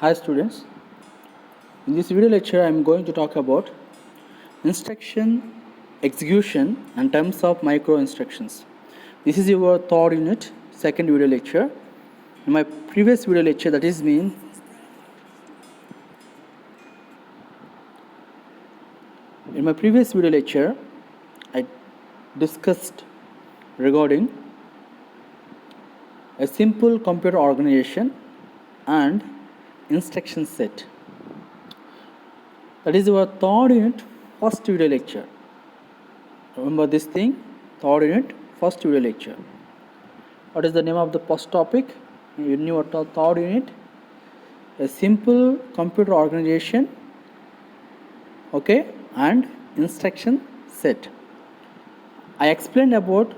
Hi students, in this video lecture I am going to talk about instruction execution and terms of micro instructions. This is your third unit, second video lecture. In my previous video lecture, that is mean in my previous video lecture I discussed regarding a simple computer organization and instruction set. That is our third unit, first video lecture. Remember this thing, third unit, first video lecture. What is the name of the first topic in your third unit? A simple computer organization, okay, and instruction set. I explained about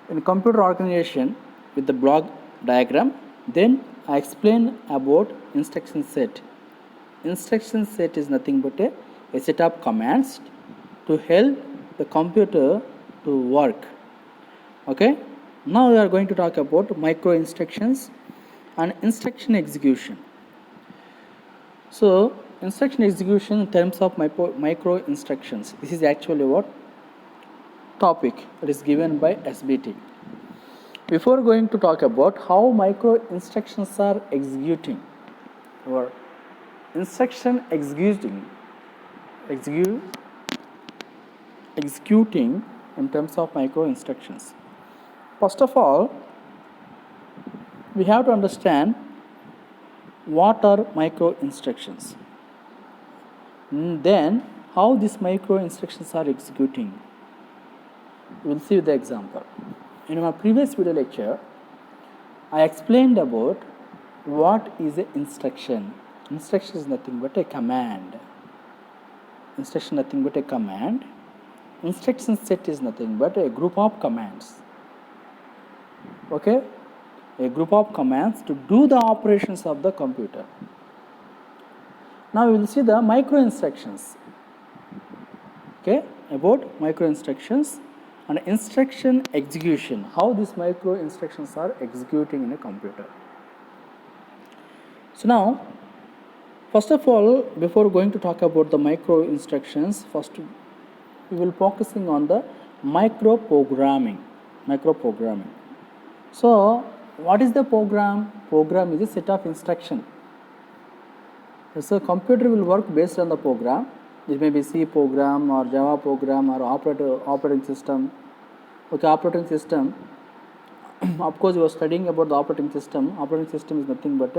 in computer organization with the block diagram. Then I explained about instruction set. Instruction set is nothing but a set of commands to help the computer to work. Okay, now we are going to talk about micro instructions and instruction execution. So instruction execution in terms of micro instructions, this is actually what topic that is given by SBT. Before going to talk about how micro instructions are executing or instruction executing in terms of micro instructions. First of all, we have to understand what are micro instructions. Then how these micro instructions are executing. We will see the example. In my previous video lecture, I explained about what is an instruction. Instruction is nothing but a command. Instruction nothing but a command. Instruction set is nothing but a group of commands. Okay, a group of commands to do the operations of the computer. Now we will see the micro instructions. Okay, about micro instructions and instruction execution, how these micro instructions are executing in a computer. So now, first of all, before going to talk about the micro instructions, first we will focusing on the micro programming. So what is the program? Program is a set of instruction. So computer will work based on the program. It may be C program or Java program or operating system. Okay, operating system. Of course, you are studying about the operating system. Operating system is nothing but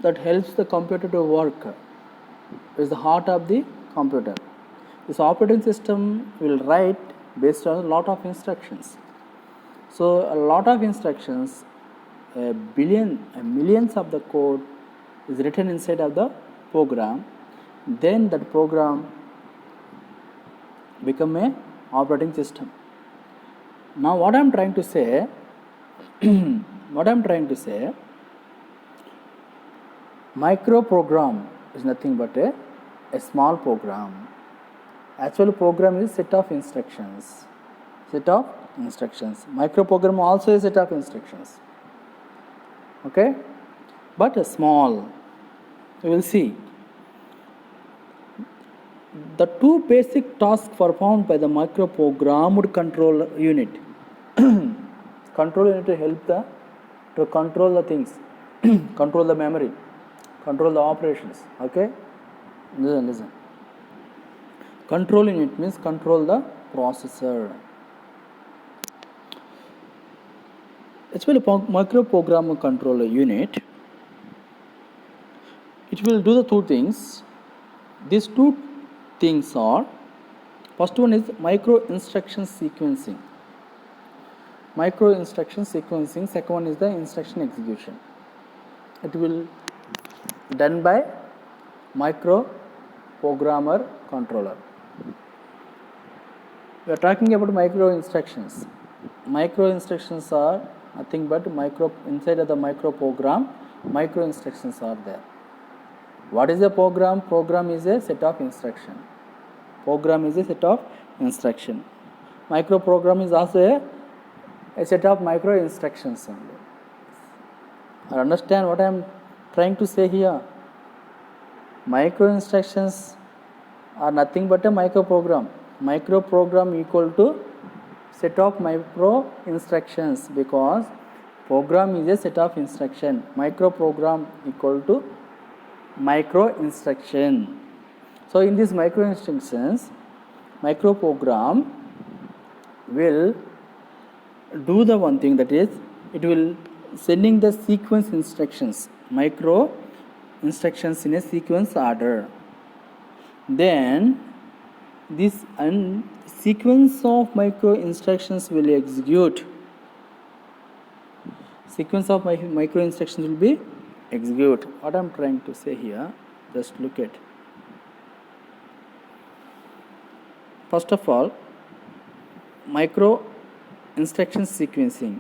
that helps the computer to work. It is the heart of the computer. This operating system will write based on a lot of instructions. So a lot of instructions, millions of the code is written inside of the program. Then that program become a operating system. Now what I am trying to say, micro program is nothing but a small program. Actual program is set of instructions. Micro program also is a set of instructions. Okay, but a small. We will see. The two basic tasks performed by the microprogrammed control unit. Control unit to help to control the things, control the memory, control the operations. Okay, listen. Control unit means control the processor. Actually, microprogram controller unit, it will do the two things. These two things are, first one is micro instruction sequencing. Second one is the instruction execution. It will be done by microprogrammer controller. We are talking about micro instructions. Micro instructions are nothing but inside of the micro program, micro instructions are there. What is a program? Program is a set of instruction. Micro program is also a set of micro instructions only. Or understand what I am trying to say here? Micro instructions are nothing but a micro program. Micro program equal to set of micro instructions, because program is a set of instruction. Micro program equal to micro instruction. So in these micro instructions, micro program will do the one thing, that is it will sending the sequence instructions, micro instructions in a sequence order. Then this sequence of micro instructions will execute. Sequence of micro instructions will be execute. What I am trying to say here, just look at. First of all, micro instruction sequencing.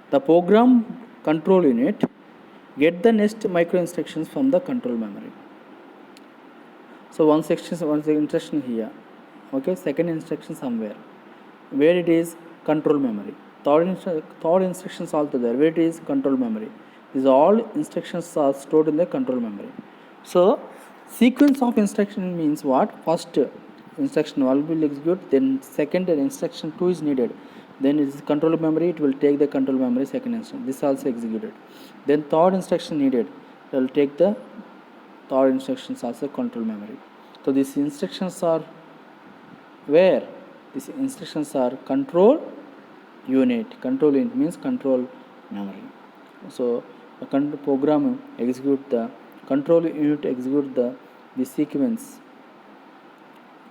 The program control unit get the next micro instructions from the control memory. So one instruction here, okay, second instruction somewhere, where it is control memory. Third instructions also there, where it is control memory. These all instructions are stored in the control memory. So sequence of instruction means what? First instruction 1 will execute, then second instruction 2 is needed, then it is control memory, it will take the control memory second instruction, this also executed, then third instruction needed, it will take the third instructions also control memory. So these instructions are where? These instructions are control unit. Control unit means control memory. So the program execute the control unit, execute the sequence,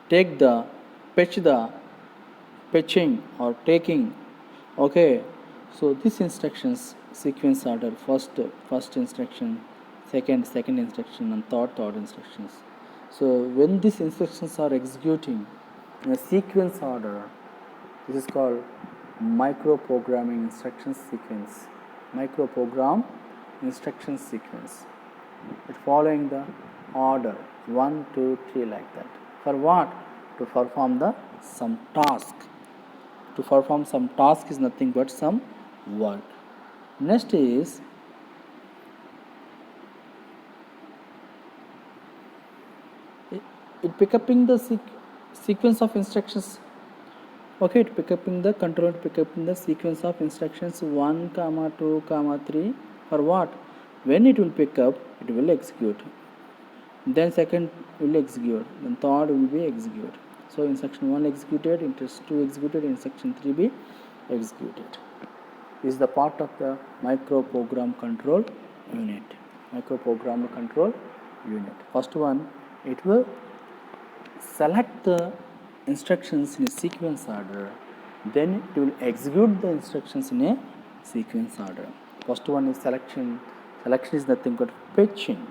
take the fetching or taking. Okay, so these instructions sequence order, first instruction, second instruction, and third instructions. So when these instructions are executing in a sequence order, this is called microprogramming instruction sequence. Microprogram instruction sequence. It following the order 1, 2, 3 like that. For what? To perform some task. To perform some task is nothing but some work. Next is it pick up in the sequence of instructions. Okay, it pick up in the control, pick up in the sequence of instructions 1, 2, 3. For what? When it will pick up, it will execute. Then second will execute. Then third will be execute. So instruction 1 executed, instruction 2 executed, instruction 3 be executed. This is the part of the microprogram control unit. Microprogram control unit. First one, it will select the instructions in a sequence order, then it will execute the instructions in a sequence order. First one is selection. Selection is nothing but fetching.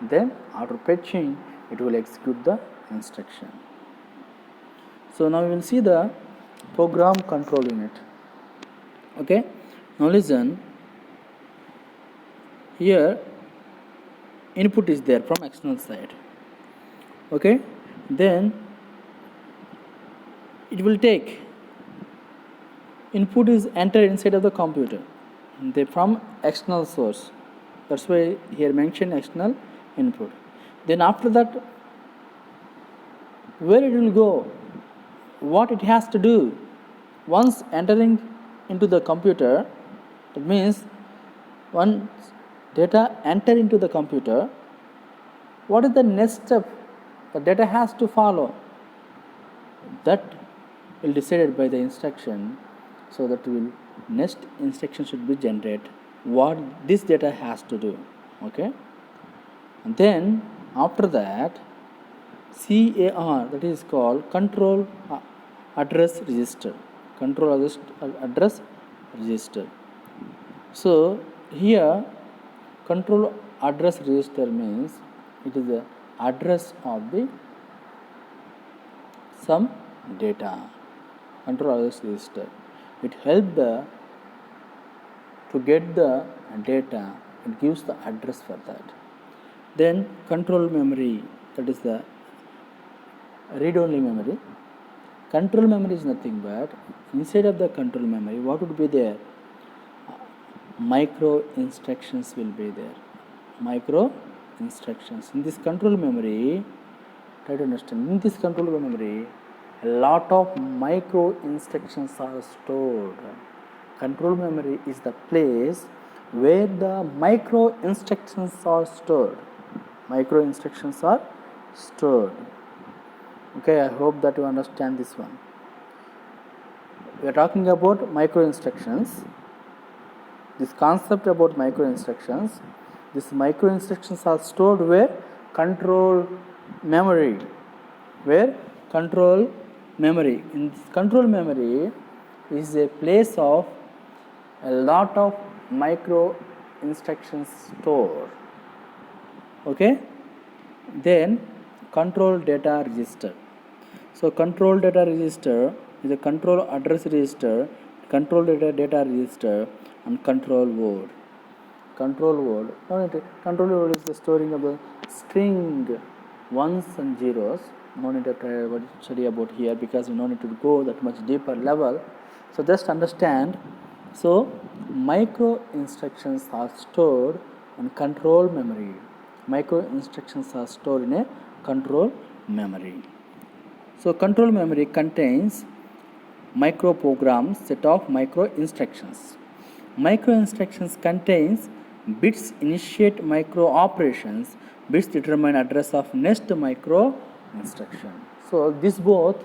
Then after fetching, it will execute the instruction. So now we will see the program control unit. Okay, now listen. Here input is there from external side. Okay, then it will take input is entered inside of the computer, they from external source. That's why here mentioned external input. Then after that, where it will go, what it has to do, once entering into the computer, it means once data enter into the computer, what is the next step the data has to follow? That will decided by the instruction. So that will next instruction should be generate what this data has to do. Okay, and then after that, CAR, that is called control address register. Control address register. So here control address register means it is the address of the some data. Control address register, it helps to get the data, it gives the address for that. Then control memory, that is the read-only memory. Control memory is nothing but inside of the control memory, what would be there? micro instructions will be there. Micro instructions in this control memory. Try to understand, in this control memory a lot of micro instructions are stored. Control memory is the place where the micro instructions are stored. Micro instructions are stored. Okay, I hope that you understand this one. We are talking about micro instructions. This concept about micro instructions. These micro instructions are stored where? Control memory. Where? Control memory. In this control memory is a place of a lot of micro instructions stored. Okay? Then control data register. So control data register is a control address register, control data register, and control word. Control word. Control word is the storing of the string ones and zeros. No need to try study about here because we no need to go that much deeper level. So just understand. So micro instructions are stored in control memory. Micro instructions are stored in a control memory. So control memory contains micro programs, set of micro instructions. Micro instructions contains bits initiate micro operations, bits determine address of next micro instruction. So this both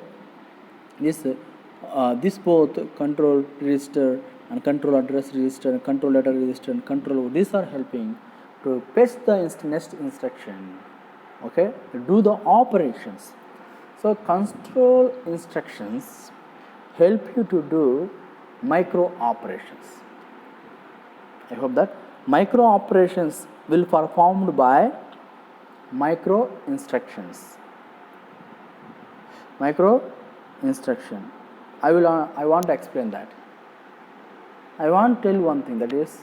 control register and control address register and control data register and control, these are helping to fetch the next instruction. Okay, do the operations. So control instructions help you to do micro operations. I hope that micro operations will be performed by micro instructions. Micro instruction. I want to explain that. I want to tell one thing, that is,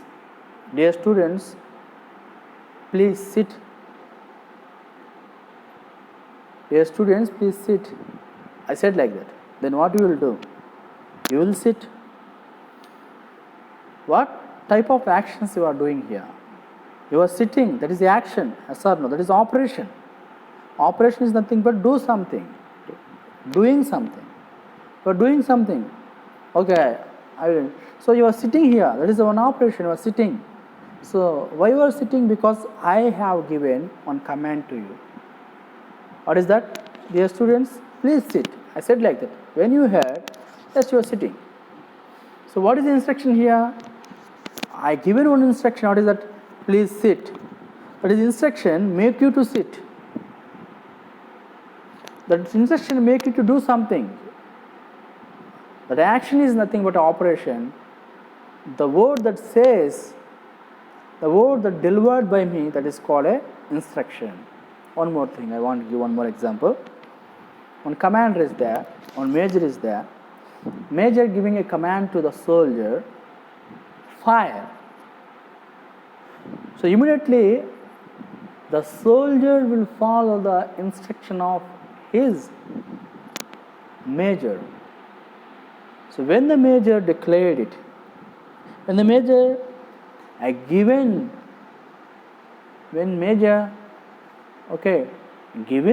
dear students, please sit. Dear students, please sit. I said like that. Then what you will do? You will sit. What type of actions you are doing here? You are sitting. That is the action. Yes or no? That is operation. Operation is nothing but do something. Doing something. You are doing something. Okay. So you are sitting here. That is one operation. You are sitting. So why you are sitting? Because I have given one command to you. What is that? Dear students, please sit. I said like that. When you heard, yes, you are sitting. So what is the instruction here? I given one instruction. What is that? Please sit. That is instruction make you to sit. That instruction make you to do something. That action is nothing but operation. The word that says, the word that delivered by me, that is called a instruction. One more thing, I want to give one more example. One commander is there, one major is there. Major giving a command to the soldier, fire. So immediately the soldier will follow the instruction of his major. So when the major declared it, when the major given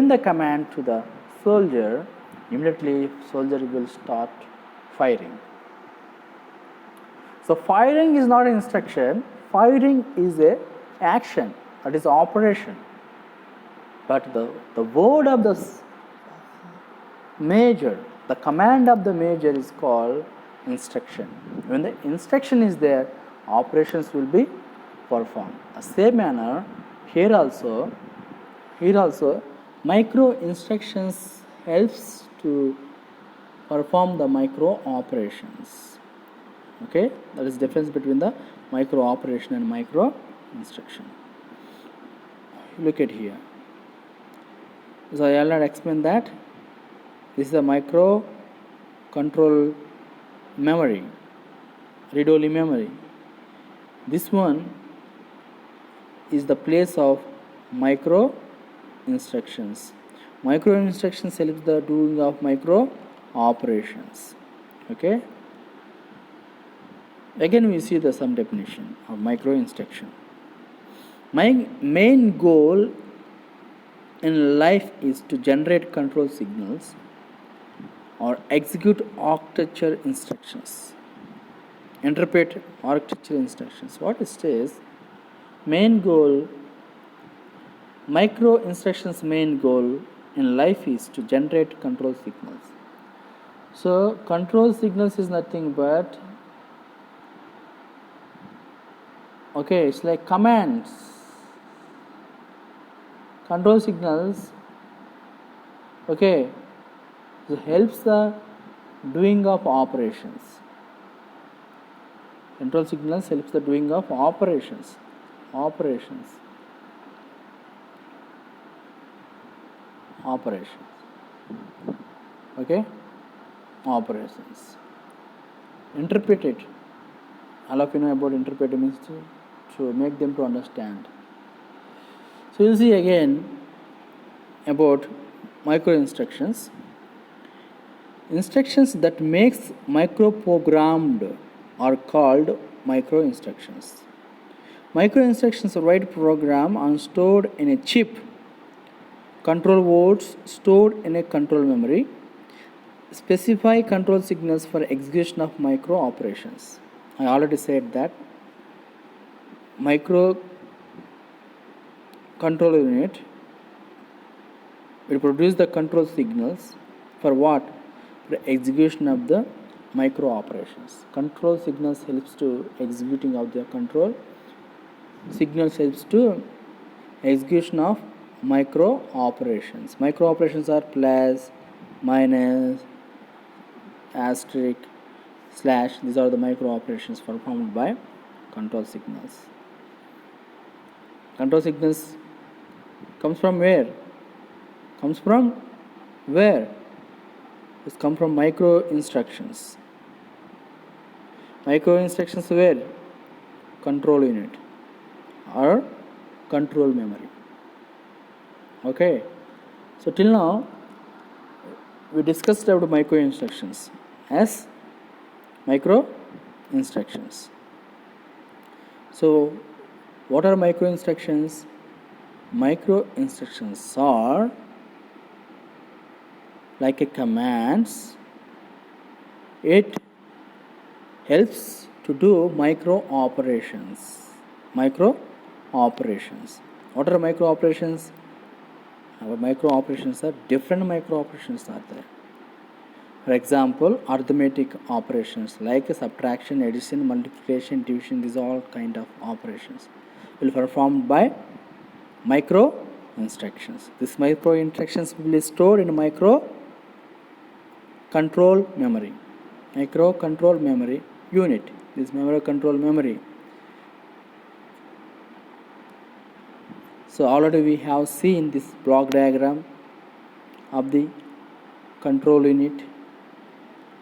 the command to the soldier, immediately soldier will start firing. So firing is not an instruction, firing is a action, that is operation. But the word of the major, the command of the major is called instruction. When the instruction is there, operations will be performed. The same manner, here also micro instructions helps to perform the micro operations. Okay, that is difference between the micro operation and micro instruction. Look at here. So I will not explain that. This is the micro control memory, read-only memory. This one is the place of micro instructions. Micro instructions helps the doing of micro operations. Okay. Again we see the some definition of micro instruction. My main goal in life is to generate control signals or execute architecture instructions. Interpret architecture instructions. What it says, main goal, micro instructions main goal in life is to generate control signals. So control signals is nothing but, okay, it's like commands. Control signals, okay, it helps the doing of operations. Control signals helps the doing of operations. Okay, operations. Interpret it. All of you know about interpret means to make them to understand. So you'll see again about micro instructions. Instructions that makes microprogrammed are called micro instructions. Micro instructions write program and stored in a chip. Control words stored in a control memory. Specify control signals for execution of micro operations. I already said that micro control unit will produce the control signals for what? For execution of the micro operations. Control signals helps to executing of the control. Signals helps to execution of micro operations. Micro operations are plus, minus, asterisk, slash. These are the micro operations performed by control signals. Control signals comes from where? Comes from where? It comes from micro instructions. Micro instructions where? Control unit or control memory. Okay. So till now we discussed about micro instructions as micro instructions. So what are micro instructions? Micro instructions are like a commands. It helps to do micro operations. Micro operations. What are micro operations? Our micro operations are different micro operations are there. For example, arithmetic operations like subtraction, addition, multiplication, division, these all kind of operations will be performed by micro instructions. These micro instructions will be stored in micro control memory. Micro control memory unit. This micro control memory. So already we have seen this block diagram of the control unit,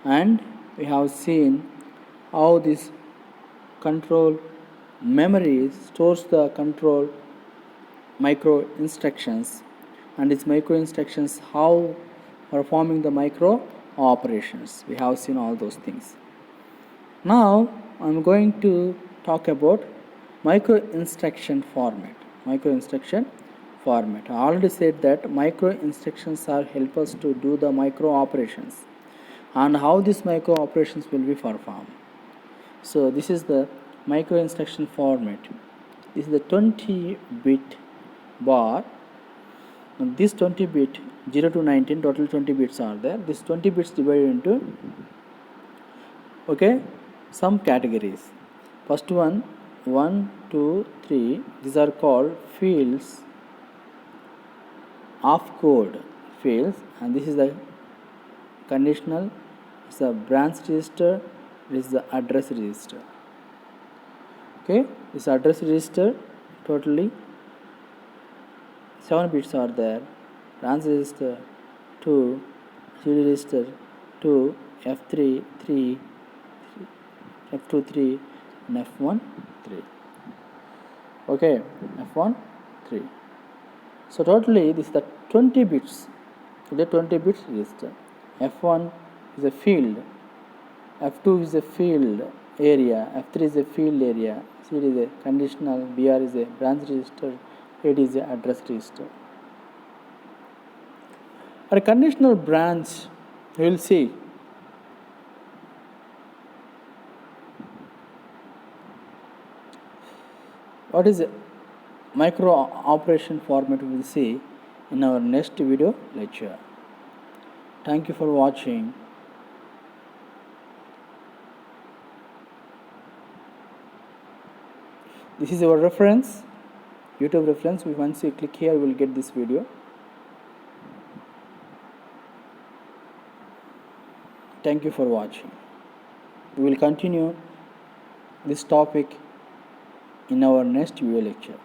and we have seen how this control memory stores the control micro instructions, and its micro instructions how performing the micro operations. We have seen all those things. Now I'm going to talk about micro instruction format. Micro instruction format. I already said that micro instructions are help us to do the micro operations and how these micro operations will be performed. So this is the micro instruction format. This is the 20-bit bar. And this 20-bit 0 to 19 total 20 bits are there. This 20 bits divided into some categories. First one, 1, 2, 3. These are called fields of code fields, and this is the conditional. It's the branch register. This is the address register. Okay, this address register totally 7 bits are there. Branch register 2, CD register 2, F3 3, F2 3, and F1 3. Okay, F1 3. So totally this is the 20 bits. The 20 bits register. F1 is a field. F2 is a field. area, F3 is a field area, C is a conditional, BR is a branch register, AD is a address register. For a conditional branch, you will see what is a micro operation format we will see in our next video lecture. Thank you for watching. This is our reference, YouTube reference. Once you click here, you will get this video. Thank you for watching. We will continue this topic in our next video lecture.